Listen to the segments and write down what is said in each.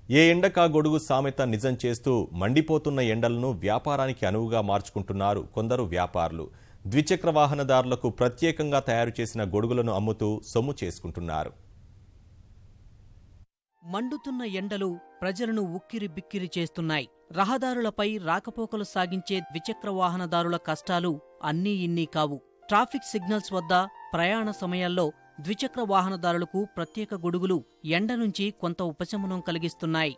ఏ ఎండకా గొడుగు సామెత నిజం చేస్తూ మండిపోతున్న ఎండలను వ్యాపారానికి అనువుగా మార్చుకుంటున్నారు కొందరు వ్యాపారులు. ద్విచక్ర వాహనదారులకు ప్రత్యేకంగా తయారు చేసిన గొడుగులను అమ్ముతూ సొమ్ము చేసుకుంటున్నారు. మండుతున్న ఎండలు ప్రజలను ఉక్కిరి బిక్కిరి చేస్తున్నాయి. రహదారులపై రాకపోకలు సాగించే ద్విచక్ర వాహనదారుల కష్టాలు అన్నీ ఇన్నీ కావు. ట్రాఫిక్ సిగ్నల్స్ వద్ద ప్రయాణ సమయాల్లో ద్విచక్ర వాహనదారులకు ప్రత్యేక గొడుగులు ఎండ నుంచి కొంత ఉపశమనం కలిగిస్తున్నాయి.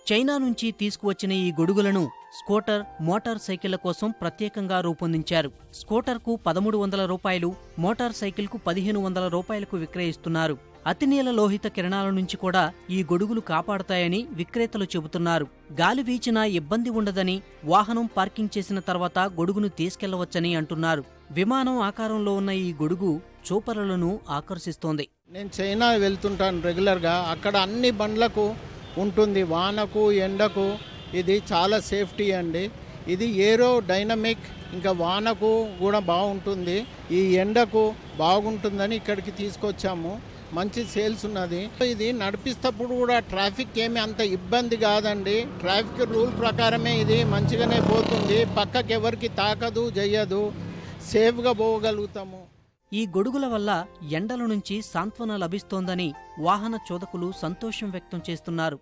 చైనా నుంచి తీసుకువచ్చిన ఈ గొడుగులను స్కూటర్, మోటార్ సైకిళ్ల కోసం ప్రత్యేకంగా రూపొందించారు. స్కూటర్కు 1300 రూపాయలు, మోటార్ సైకిల్కు 1500 రూపాయలకు విక్రయిస్తున్నారు. అతినీల లోహిత కిరణాల నుంచి కూడా ఈ గొడుగులు కాపాడతాయని విక్రేతలు చెబుతున్నారు. గాలి వీచినా ఇబ్బంది ఉండదని, వాహనం పార్కింగ్ చేసిన తర్వాత గొడుగును తీసుకెళ్లవచ్చని అంటున్నారు. విమానం ఆకారంలో ఉన్న ఈ గొడుగు చూపరులను ఆకర్షిస్తోంది. నేను చైనా వెళ్తుంటాను రెగ్యులర్గా. అక్కడ అన్ని బండ్లకు ఉంటుంది. వానకు, ఎండకు ఇది చాలా సేఫ్టీ అండి. ఇది ఏరో డైనమిక్, ఇంకా వానకు కూడా బాగుంటుంది. ఈ ఎండకు బాగుంటుందని ఇక్కడికి తీసుకొచ్చాము. మంచి సేల్స్ ఉన్నది. ఇది నడిపిస్తప్పుడు కూడా ట్రాఫిక్ ఏమి అంత ఇబ్బంది కాదండి. ట్రాఫిక్ రూల్ ప్రకారమే ఇది మంచిగానే పోతుంది. పక్కకి ఎవరికి తాకదు, చెయ్యదు, సేఫ్గా పోగలుగుతాము. ఈ గొడుగుల వల్ల ఎండల నుంచి సాంత్వన లభిస్తోందని వాహన చోదకులు సంతోషం వ్యక్తం చేస్తున్నారు.